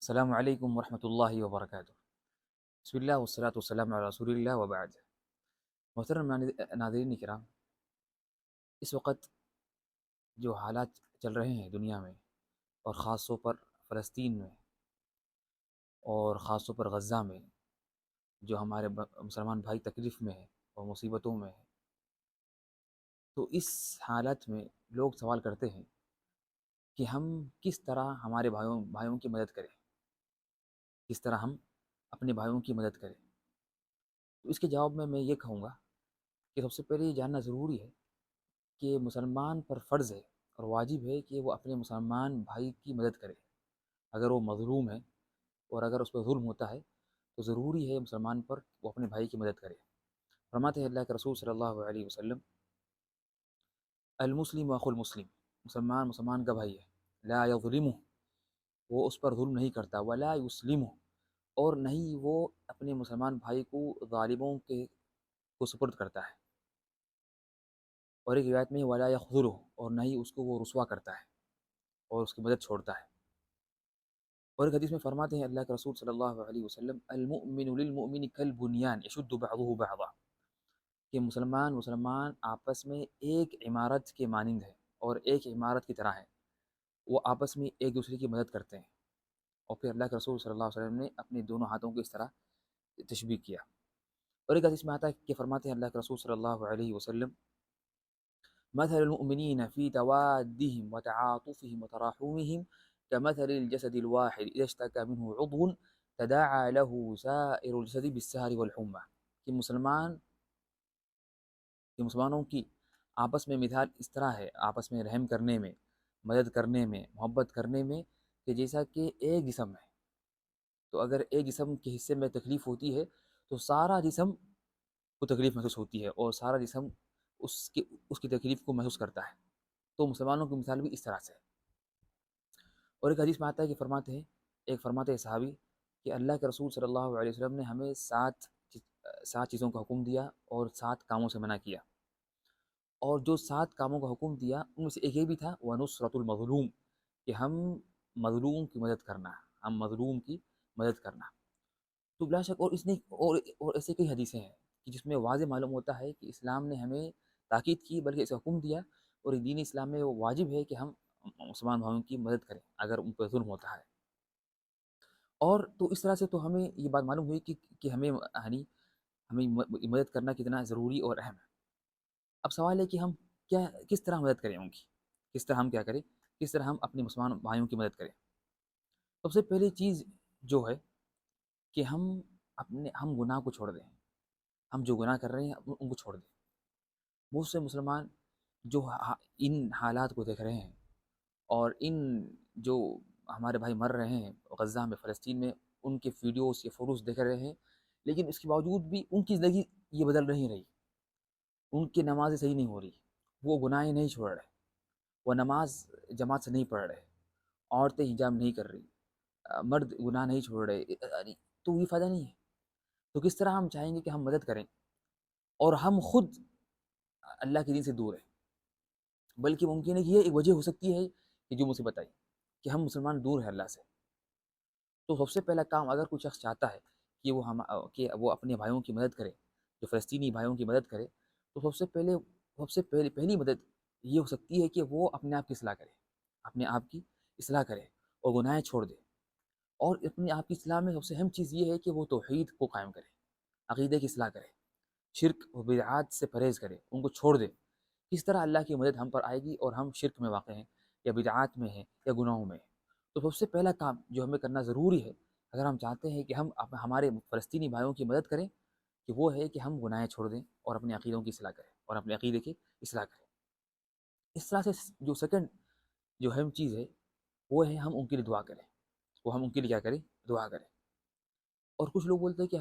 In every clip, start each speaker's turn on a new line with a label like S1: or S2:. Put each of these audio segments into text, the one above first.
S1: السلام علیکم ورحمۃ اللہ وبرکاتہ۔ بسم اللہ والصلاۃ والسلام علی رسول اللہ وبعد۔ محترم ناظرین کرام، اس وقت جو حالات چل رہے ہیں دنیا میں، اور خاص طور پر فلسطین میں، اور خاص طور پر غزہ میں، جو ہمارے مسلمان بھائی تکلیف میں ہیں اور مصیبتوں میں ہیں، تو اس حالت میں لوگ سوال کرتے ہیں کہ ہم کس طرح ہمارے بھائیوں کی مدد کریں، کس طرح ہم اپنے بھائیوں کی مدد کریں۔ تو اس کے جواب میں یہ کہوں گا کہ سب سے پہلے یہ جاننا ضروری ہے کہ مسلمان پر فرض ہے اور واجب ہے کہ وہ اپنے مسلمان بھائی کی مدد کرے۔ اگر وہ مظلوم ہے اور اگر اس پر ظلم ہوتا ہے تو ضروری ہے مسلمان پر وہ اپنے بھائی کی مدد کرے۔ فرماتے ہیں اللہ کے رسول صلی اللہ علیہ وسلم، المسلم اخو المسلم، مسلمان کا بھائی ہے، لا یظلمہ، وہ اس پر ظلم نہیں کرتا، ولا یسلمہ، اور نہیں وہ اپنے مسلمان بھائی کو ظالموں کے کو سپرد کرتا ہے، اور ایک روایت میں ولا یخذلہ، اور نہ ہی اس کو وہ رسوا کرتا ہے اور اس کی مدد چھوڑتا ہے۔ اور ایک حدیث میں فرماتے ہیں اللہ کے رسول صلی اللہ علیہ وسلم، المؤمن للمؤمن کالبنیان یشد بعضه بعضا، کہ مسلمان آپس میں ایک عمارت کے مانند ہے اور ایک عمارت کی طرح ہے، وہ آپس میں ایک دوسرے کی مدد کرتے ہیں۔ اور پھر اللہ کے رسول صلی اللہ علیہ وسلم نے اپنے دونوں ہاتھوں کو اس طرح تشبیہ کیا۔ اور ایک حدیث میں آتا ہے کہ فرماتے ہیں اللہ کے رسول صلی اللہ علیہ وسلم، مثل المؤمنين في توادهم وتعاطفهم وتراحمهم كمثل الجسد الواحد إذا اشتكى منه عضو تداعى له سائر الجسد بالسهر والحمى، کہ مسلمانوں کی آپس میں مثال اس طرح ہے، آپس میں رحم کرنے میں، مدد کرنے میں، محبت کرنے میں، کہ جیسا کہ ایک جسم ہے۔ تو اگر ایک جسم کے حصے میں تکلیف ہوتی ہے تو سارا جسم کو تکلیف محسوس ہوتی ہے اور سارا جسم اس کی تکلیف کو محسوس کرتا ہے۔ تو مسلمانوں کی مثال بھی اس طرح سے ہے۔ اور ایک حدیث میں آتا ہے کہ فرماتے ہیں صحابی کہ اللہ کے رسول صلی اللہ علیہ وسلم نے ہمیں سات چیزوں کا حکم دیا اور 7 کاموں سے منع کیا، اور جو 7 کاموں کا حکم دیا ان میں سے ایک یہ بھی تھا وَنُصْرَةُ الْمَظْلُوم، کہ ہم مظلوم کی مدد کرنا۔ تو بلا شک اور ایسے کئی حدیثیں ہیں کہ جس میں واضح معلوم ہوتا ہے کہ اسلام نے ہمیں تاکید کی، بلکہ اسے حکم دیا، اور دین اسلام میں وہ واجب ہے کہ ہم مسلمان بھائیوں کی مدد کریں اگر ان پر ظلم ہوتا ہے۔ اور تو اس طرح سے تو ہمیں یہ بات معلوم ہوئی کہ ہمیں مدد کرنا کتنا ضروری اور اہم ہے۔ اب سوال ہے کہ ہم کس طرح مدد کریں ان کی، کس طرح ہم کیا کریں، کس طرح ہم اپنے مسلمان بھائیوں کی مدد کریں۔ سب سے پہلی چیز جو ہے کہ ہم گناہ کو چھوڑ دیں، ہم جو گناہ کر رہے ہیں ان کو چھوڑ دیں۔ بہت سے مسلمان جو ان حالات کو دیکھ رہے ہیں اور ان جو ہمارے بھائی مر رہے ہیں غزہ میں، فلسطین میں، ان کے ویڈیوز یا فوٹوز دیکھ رہے ہیں، لیکن اس کے باوجود بھی ان کی زندگی یہ بدل نہیں رہی، ان کی نمازیں صحیح نہیں ہو رہی، وہ گناہیں نہیں چھوڑ رہے، وہ نماز جماعت سے نہیں پڑھ رہے، عورتیں حجاب نہیں کر رہی، مرد گناہ نہیں چھوڑ رہے، تو یہ فائدہ نہیں ہے۔ تو کس طرح ہم چاہیں گے کہ ہم مدد کریں اور ہم خود اللہ کے دین سے دور ہیں؟ بلکہ ممکن ہے کہ یہ ایک وجہ ہو سکتی ہے کہ جو مجھے بتائی کہ ہم مسلمان دور ہیں اللہ سے۔ تو سب سے پہلا کام اگر کوئی شخص چاہتا ہے کہ وہ اپنے بھائیوں کی مدد کرے، جو فلسطینی بھائیوں کی مدد کرے، تو سب سے پہلی مدد یہ ہو سکتی ہے کہ وہ اپنے آپ کی اصلاح کرے اور گناہیں چھوڑ دے۔ اور اپنے آپ کی اصلاح میں سب سے اہم چیز یہ ہے کہ وہ توحید کو قائم کرے، عقیدے کی اصلاح کرے، شرک و بدعات سے پرہیز کرے، ان کو چھوڑ دے۔ کس طرح اللہ کی مدد ہم پر آئے گی اور ہم شرک میں واقع ہیں یا بدعات میں ہیں یا گناہوں میں ہیں؟ تو سب سے پہلا کام جو ہمیں کرنا ضروری ہے اگر ہم چاہتے ہیں کہ ہم ہمارے فلسطینی بھائیوں کی مدد کریں، کہ وہ ہے کہ ہم گناہیں چھوڑ دیں اور اپنے عقیدوں کی اصلاح کریں اور اپنے عقیدے کی اصلاح کریں۔ اس طرح سے جو سیکنڈ جو اہم چیز ہے وہ ہے ہم ان کے لیے دعا کریں، ہم ان کے لیے کیا کریں؟ دعا کریں۔ اور کچھ لوگ بولتے ہیں کہ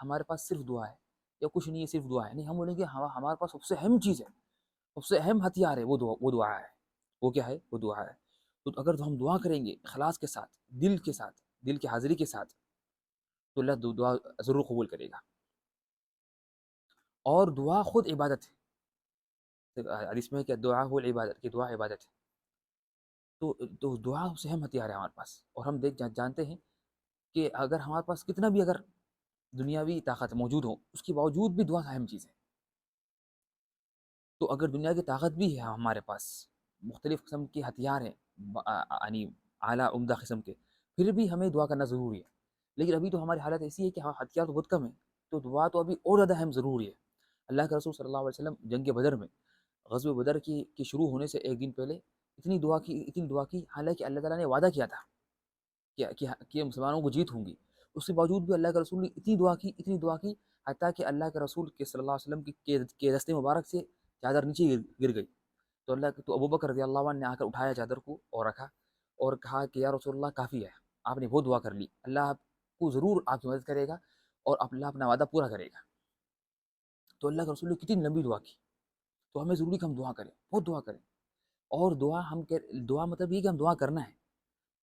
S1: ہمارے پاس صرف دعا ہے یا کچھ نہیں ہے، صرف دعا ہے۔ نہیں، ہم بولیں گے ہمارے پاس سب سے اہم چیز ہے، سب سے اہم ہتھیار ہے، وہ دعا ہے۔ وہ کیا ہے؟ وہ دعا ہے۔ تو اگر ہم دعا کریں گے اخلاص کے ساتھ، دل کی حاضری کے ساتھ، تو اللہ دعا ضرور قبول کرے گا۔ اور دعا خود عبادت ہے، حدیث میں ہے کہ دعا ہو العبادت، کہ دعا عبادت ہے۔ تو دعا سے اہم ہتھیار ہے ہمارے پاس، اور ہم جانتے ہیں کہ اگر ہمارے پاس کتنا بھی اگر دنیاوی طاقت موجود ہو، اس کے باوجود بھی دعا اہم چیز ہے. تو اگر دنیا کی طاقت بھی ہے ہمارے پاس، مختلف قسم کے ہتھیار ہیں، یعنی اعلیٰ عمدہ قسم کے، پھر بھی ہمیں دعا کرنا ضروری ہے. لیکن ابھی تو ہماری حالت ایسی ہے کہ ہتھیار تو بہت کم ہے، تو دعا تو ابھی اور زیادہ اہم ضروری ہے. اللہ کے رسول صلی اللہ علیہ وسلم جنگ بدر میں، غزوہ بدر کی شروع ہونے سے ایک دن پہلے اتنی دعا کی، حالانکہ اللہ تعالیٰ نے وعدہ کیا تھا کہ مسلمانوں کو جیت ہوں گی. اس کے باوجود بھی اللہ کے رسول نے اتنی دعا کی، حتیٰ کہ اللہ کے رسول کے صلی اللہ علیہ وسلم کے دستے مبارک سے چادر نیچے گر گئی. تو ابوبکر رضی اللہ عنہ نے آ کر اٹھایا چادر کو اور رکھا، اور کہا کہ یا رسول اللہ کافی ہے، آپ نے بہت دعا کر لی، اللہ آپ کو ضرور آپ کی مدد کرے گا اور اللہ اپنا وعدہ پورا کرے گا. تو اللہ کے رسول نے کتنی لمبی دعا کی. تو ہمیں ضروری کہ ہم دعا کریں، بہت دعا کریں. اور دعا مطلب یہ کہ ہم دعا کرنا ہے.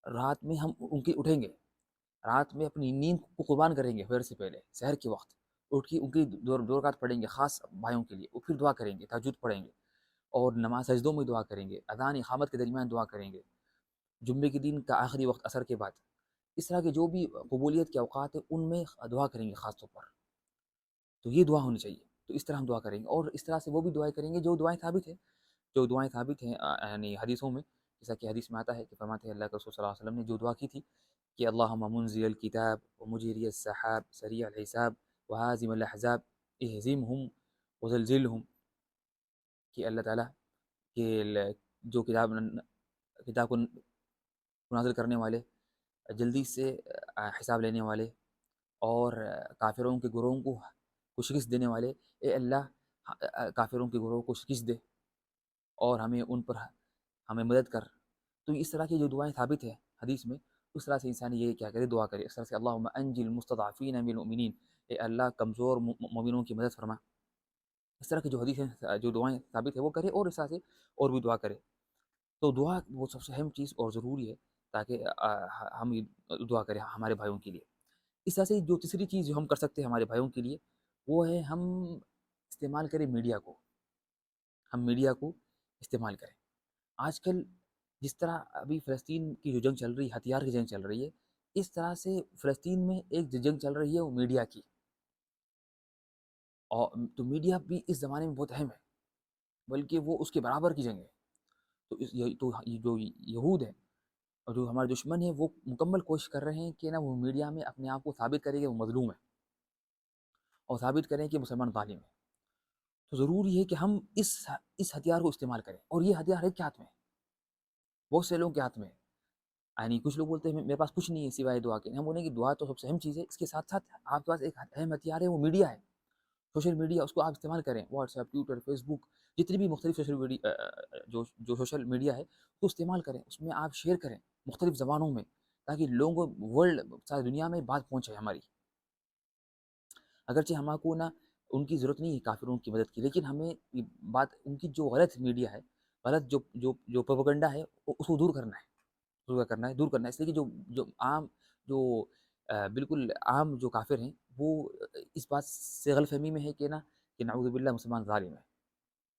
S1: رات میں ہم ان کے اٹھیں گے، رات میں اپنی نیند کو قربان کریں گے، فجر سے پہلے سحر کے وقت اٹھ کے ان کی دو رکعت پڑھیں گے خاص بھائیوں کے لیے، اور پھر دعا کریں گے، تہجد پڑھیں گے، اور نماز سجدوں میں دعا کریں گے، اذان اقامت کے درمیان دعا کریں گے، جمعے کے دن کا آخری وقت عصر کے بعد. اس طرح کے جو بھی قبولیت کے اوقات ہیں ان میں دعا کریں گے خاص طور پر. تو یہ دعا ہونی چاہیے. تو اس طرح ہم دعا کریں گے، اور اس طرح سے وہ بھی دعائیں کریں گے جو دعائیں ثابت ہیں یعنی حدیثوں میں. جیسا کہ حدیث میں آتا ہے کہ فرماتے ہیں اللہ کے رسول صلی اللہ علیہ وسلم نے جو دعا کی تھی کہ اللہم منزل الکتاب ومجری السحاب سریع الحساب وہازم الاحزاب اہزمہم وزلزلہم، کہ اللہ تعالیٰ کہ جو کتاب کو نازل کرنے والے، جلدی سے حساب لینے والے، اور کافروں کے گروہوں کو شکست دینے والے، اے اللہ کافروں کے گروہ کو شکست دے اور ہمیں مدد کر. تو اس طرح کی جو دعائیں ثابت ہیں حدیث میں، اس طرح سے انسان یہ کیا کرے، دعا کرے. اس طرح سے اللہم انجل المستضعفین من المؤمنین، اے اللہ کمزور مومنوں کی مدد فرما. اس طرح کی جو حدیث ہیں، جو دعائیں ثابت ہیں وہ کرے، اور اس طرح سے اور بھی دعا کرے. تو دعا وہ سب سے اہم چیز اور ضروری ہے، تاکہ ہم دعا کریں ہمارے بھائیوں کے لیے. اس طرح سے جو تیسری چیز جو ہم کر سکتے ہیں ہمارے بھائیوں کے لیے، وہ ہے ہم استعمال کریں میڈیا کو. ہم میڈیا کو استعمال کریں. آج کل جس طرح ابھی فلسطین کی جو جنگ چل رہی ہے، ہتھیار کی جنگ چل رہی ہے، اس طرح سے فلسطین میں ایک جنگ چل رہی ہے وہ میڈیا کی. اور تو میڈیا بھی اس زمانے میں بہت اہم ہے، بلکہ وہ اس کے برابر کی جنگ ہے. تو یہ جو یہود ہے اور جو ہمارے دشمن ہیں، وہ مکمل کوشش کر رہے ہیں کہ وہ میڈیا میں اپنے آپ کو ثابت کریں کہ وہ مظلوم ہے، اور ثابت کریں کہ مسلمان ظالم ہے. تو ضروری ہے کہ ہم اس ہتھیار کو استعمال کریں. اور یہ ہتھیار ہے کیا ہاتھ میں؟ بہت سے لوگوں کے ہاتھ میں. یعنی کچھ لوگ بولتے ہیں میرے پاس کچھ نہیں ہے سوائے دعا کے. ہم بولیں کہ دعا تو سب سے اہم چیز ہے، اس کے ساتھ ساتھ آپ کے پاس ایک اہم ہتھیار ہے، وہ میڈیا ہے، سوشل میڈیا. اس کو آپ استعمال کریں. واٹس ایپ، ٹویٹر، فیس بک، جتنی بھی مختلف سوشل میڈیا جو سوشل میڈیا ہے اس کو استعمال کریں. اس میں آپ شیئر کریں مختلف زبانوں میں، تاکہ لوگوں کو ورلڈ ساری دنیا میں بات پہنچے ہماری. اگرچہ ہم کو ان کی ضرورت نہیں ہے کافروں کی مدد کی، لیکن ہمیں بات ان کی جو غلط میڈیا ہے، غلط جو پروپیگنڈا ہے، اس کو دور کرنا ہے. دور کرنا ہے. اس لیے کہ جو بالکل عام جو کافر ہیں، وہ اس بات سے غلط فہمی میں ہے کہ نعوذ باللہ مسلمان ظالم ہے.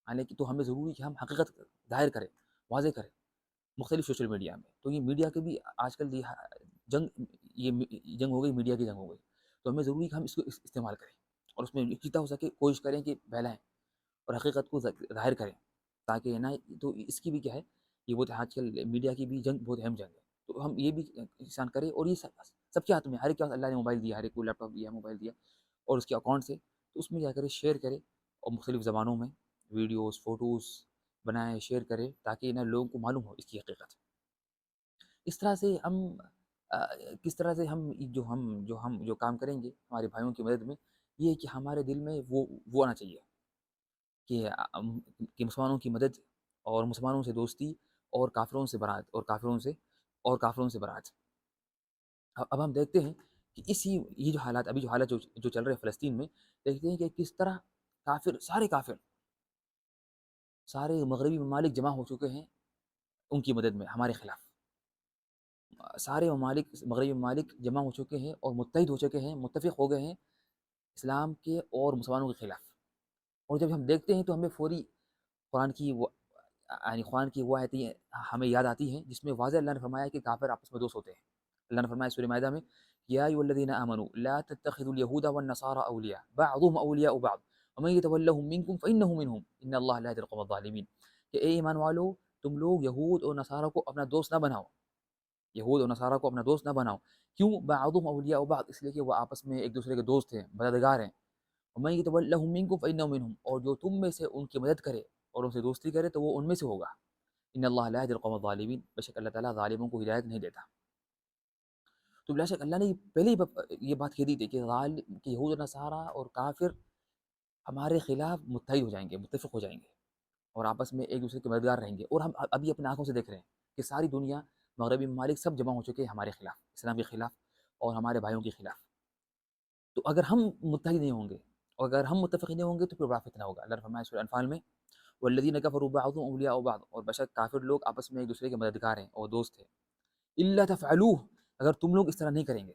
S1: حالانکہ تو ہمیں ضروری کہ ہم حقیقت ظاہر کریں، واضح کریں مختلف سوشل میڈیا میں. تو یہ میڈیا کے بھی آج کل یہ جنگ ہو گئی، میڈیا کی جنگ ہو گئی. تو ہمیں ضروری کہ ہم اس کو استعمال کریں، اور اس میں جتنا ہو سکے کوشش کریں کہ پھیلائیں اور حقیقت کو ظاہر کریں، تاکہ تو اس کی بھی کیا ہے، یہ بہت آج کل میڈیا کی بھی جنگ بہت اہم جنگ ہے. تو ہم یہ بھی انسان کریں. اور یہ سب کے ہاتھ میں، ہر ایک کے پاس اللہ نے موبائل دیا، ہر ایک کو لیپ ٹاپ دیا، موبائل دیا، اور اس کے اکاؤنٹ سے. تو اس میں کیا کرے، شیئر کرے، اور مختلف زبانوں میں ویڈیوز، فوٹوز بنائے، شیئر کرے، تاکہ لوگوں کو معلوم ہو اس کی حقیقت. اس طرح سے ہم کس طرح سے جو کام کریں گے ہمارے بھائیوں کی مدد میں، یہ ہے کہ ہمارے دل میں وہ آنا چاہیے کہ مسلمانوں کی مدد، اور مسلمانوں سے دوستی، اور کافروں سے برات، اور کافروں سے برات. اب ہم دیکھتے ہیں کہ یہ جو حالات جو چل رہے ہیں فلسطین میں، دیکھتے ہیں کہ کس طرح سارے مغربی ممالک جمع ہو چکے ہیں ان کی مدد میں ہمارے خلاف. سارے مغربی ممالک جمع ہو چکے ہیں اور متحد ہو چکے ہیں، متفق ہو گئے ہیں اسلام کے اور مسلمانوں کے خلاف. اور جب ہم دیکھتے ہیں تو ہمیں فوری قرآن کی وہ آیتیں ہمیں یاد آتی ہیں، جس میں واضح اللہ نے فرمایا کہ کافر آپس میں دوست ہوتے ہیں. اللہ نے فرمایا سورہ مائدہ میں یا ایھا الذین آمنوا لا تتخذوا اليهود والنصارى اولیاء بعضهم اولیاء بعض ومن يتولهم منکم فانه منهم ان اللہ لا يهدي القوم الظالمین کہ اے ایمان والو تم لوگ یہود اور نصارہ کو اپنا دوست نہ بناؤ، یہود اور نصارہ کو اپنا دوست نہ بناؤ، کیوں؟ بعضهم اولیاء بعض، اس لیے کہ وہ آپس میں ایک دوسرے کے دوست ہیں، مددگار ہیں، ومن يتولهم منکم فانه منهم، اور جو تم میں سے ان کی مدد کرے اور ان سے دوستی کرے تو وہ ان میں سے ہوگا، ان اللہ لا يهدي القوم الظالمین، بے شک اللہ تعالیٰ ظالموں کو ہدایت نہیں دیتا۔ تو بلا شک اللہ نے پہلے ہی یہ بات کہہ دی تھی کہ کہ یہود و نصارہ اور کافر ہمارے خلاف متحد ہو جائیں گے، متفق ہو جائیں گے، اور آپس میں ایک دوسرے کے مددگار رہیں گے، اور ہم ابھی اپنے آنکھوں سے دیکھ رہے ہیں کہ ساری دنیا، مغربی ممالک سب جمع ہو چکے ہیں ہمارے خلاف، اسلام کے خلاف اور ہمارے بھائیوں کے خلاف۔ تو اگر ہم متحد نہیں ہوں گے اور اگر ہم متفق نہیں ہوں گے تو پھر بڑا فتنہ ہوگا۔ اللہ نے فرمایا سورہ انفال میں والذین کفروا بعضهم اولیاء بعض، اور بے شک کافر لوگ آپس میں ایک دوسرے کے مددگار ہیں اور دوست ہیں، الا تفعلوه، اگر تم لوگ اس طرح نہیں کریں گے،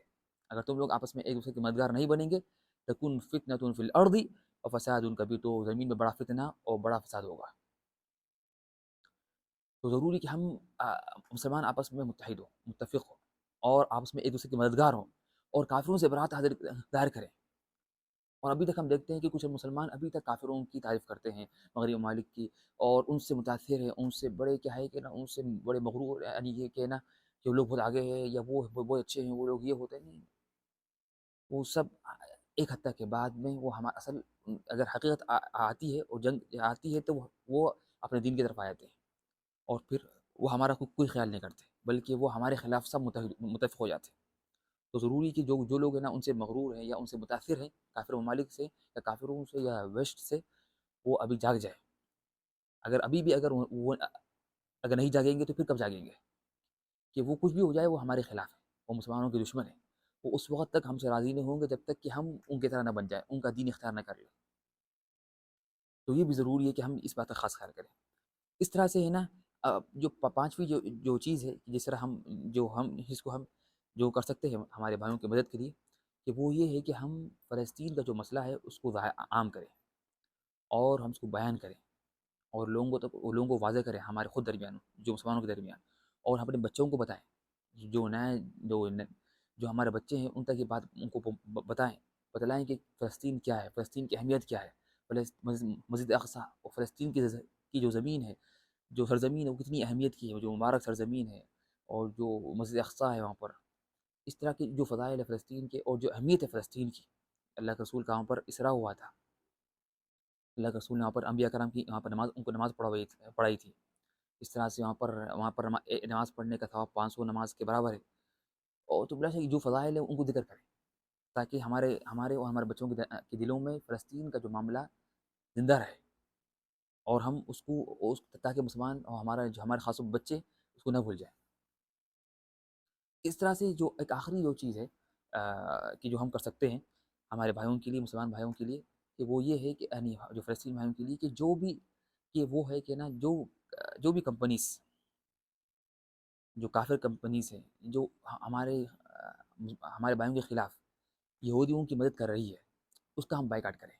S1: اگر تم لوگ آپس میں ایک دوسرے کے مددگار نہیں بنیں گے، تکن فتنۃ فی الارض وفساد کبیر، تو زمین میں بڑا فتنہ اور بڑا فساد ہوگا۔ تو ضروری کہ ہم مسلمان آپس میں متحد ہوں، متفق ہوں، اور آپس میں ایک دوسرے کے مددگار ہوں، اور کافروں سے برات ظاہر کریں۔ اور ابھی تک ہم دیکھتے ہیں کہ کچھ مسلمان ابھی تک کافروں کی تعریف کرتے ہیں، مغربی ممالک کی، اور ان سے متاثر ہیں، ان سے بڑے کیا ہے کہ نا، ان سے بڑے مغرور، یعنی یہ کہ نا کہ وہ لوگ بہت آگے ہیں، یا وہ بہت اچھے ہیں، وہ لوگ یہ ہوتے نہیں، وہ سب ایک حد تک کے بعد میں وہ ہمارا اصل اگر حقیقت آتی ہے اور جنگ آتی ہے تو وہ اپنے دین کی طرف آ جاتے ہیں، اور پھر وہ ہمارا کوئی خیال نہیں کرتے، بلکہ وہ ہمارے خلاف سب متفق ہو جاتے ہیں۔ تو ضروری کہ جو لوگ ہیں نا ان سے مغرور ہیں یا ان سے متاثر ہیں، کافر ممالک سے یا کافروں سے یا ویسٹ سے، وہ ابھی جاگ جائے۔ اگر ابھی بھی اگر وہ اگر نہیں جاگیں گے تو پھر کب جاگیں گے؟ کہ وہ کچھ بھی ہو جائے وہ ہمارے خلاف ہے، وہ مسلمانوں کے دشمن ہیں، وہ اس وقت تک ہم سے راضی نہیں ہوں گے جب تک کہ ہم ان کی طرح نہ بن جائیں، ان کا دین اختیار نہ کر لیں۔ تو یہ بھی ضروری ہے کہ ہم اس بات کا خاص خیال کریں۔ اس طرح سے ہے نا جو پانچویں جو چیز ہے، جس طرح ہم اس کو ہم جو کر سکتے ہیں ہمارے بھائیوں کی مدد کے لیے، کہ وہ یہ ہے کہ ہم فلسطین کا جو مسئلہ ہے اس کو عام کریں، اور ہم اس کو بیان کریں، اور لوگوں کو واضح کریں ہمارے خود درمیان، جو مسلمانوں کے درمیان، اور ہم اپنے بچوں کو بتائیں، جو نئے جو ہمارے بچے ہیں ان تک یہ بات ان کو بتلائیں کہ فلسطین کیا ہے، فلسطین کی اہمیت کیا ہے، مسجد اقصی اور فلسطین کی جو زمین ہے، جو سرزمین ہے، وہ کتنی اہمیت کی ہے، جو مبارک سرزمین ہے، اور جو مسجد اقصی ہے وہاں پر، اس طرح کی جو فضائل ہے فلسطین کے اور جو اہمیت ہے فلسطین کی۔ اللہ کے رسول کا وہاں پر اسراء ہوا تھا، اللہ کے رسول نے وہاں پر انبیاء کرام کی وہاں پر ان کو نماز پڑھائی تھی، اس طرح سے وہاں پر نماز پڑھنے کا ثواب 500 نماز کے برابر ہے۔ اور تو بلا شک جو فضائل ہے ان کو ذکر کریں، تاکہ ہمارے اور ہمارے بچوں کے دلوں میں فلسطین کا جو معاملہ زندہ رہے، اور ہم تاکہ مسلمان اور ہمارے خاص بچے اس کو نہ بھول جائیں۔ اس طرح سے جو ایک آخری جو چیز ہے کہ جو ہم کر سکتے ہیں ہمارے بھائیوں کے لیے، مسلمان بھائیوں کے لیے، کہ وہ یہ ہے کہ یعنی جو فلسطین بھائیوں کے لیے، کہ وہ ہے کہ نا جو بھی کمپنیز، جو کافر کمپنیز ہیں، جو ہمارے بھائیوں کے خلاف یہودیوں کی مدد کر رہی ہے، اس کا ہم بائیکاٹ کریں،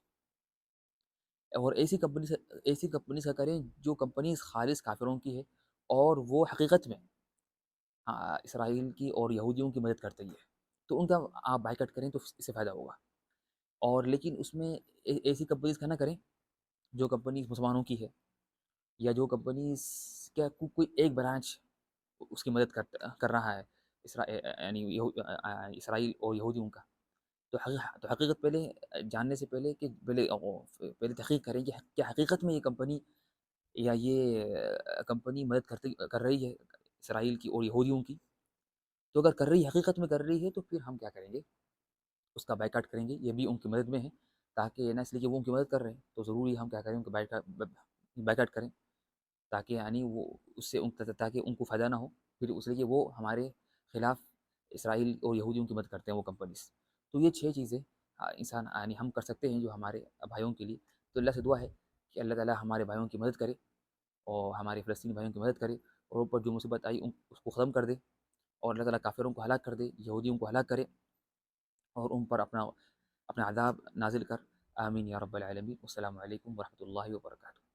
S1: اور ایسی کمپنیز کا کریں جو کمپنیز خالص کافروں کی ہے، اور وہ حقیقت میں اسرائیل کی اور یہودیوں کی مدد کرتی ہے، تو ان کا آپ بائیکاٹ کریں تو اس سے فائدہ ہوگا۔ اور لیکن اس میں ایسی کمپنیز کا نہ کریں جو کمپنیز مسلمانوں کی ہے، یا جو کمپنیز کا کوئی ایک برانچ اس کی مدد کر رہا ہے، یعنی اسرائیل اور یہودیوں کا۔ تو حقیقت پہلے جاننے سے پہلے کہ پہلے تحقیق کریں کہ کیا حقیقت میں یہ کمپنی یا یہ کمپنی مدد کر رہی ہے اسرائیل کی اور یہودیوں کی۔ تو اگر کر رہی ہے، حقیقت میں کر رہی ہے، تو پھر ہم کیا کریں گے؟ اس کا بائیکاٹ کریں گے، یہ بھی ان کی مدد میں ہے، تاکہ نا اس لیے کہ وہ ان کی مدد کر رہے ہیں تو ضروری ہم کیا کریں، ان کے بائیکاٹ کریں، تاکہ یعنی وہ اس سے تاکہ ان کو فائدہ نہ ہو، پھر اس لیے کہ وہ ہمارے خلاف اسرائیل اور یہودیوں کی مدد کرتے ہیں وہ کمپنیز۔ تو یہ 6 چیزیں انسان یعنی ہم کر سکتے ہیں جو ہمارے بھائیوں کے لیے۔ تو اللہ سے دعا ہے کہ اللہ تعالیٰ ہمارے بھائیوں کی مدد کرے، اور ہمارے فلسطینی بھائیوں کی مدد کرے، اور اوپر جو مصیبت آئی اس کو ختم کر دے، اور اللہ تعالیٰ کافروں کو ہلاک کر دے، یہودیوں کو ہلاک کرے، اور ان پر اپنا عذاب نازل کر۔ آمین یا رب العالمین۔ والسلام علیکم ورحمۃ اللہ وبرکاتہ۔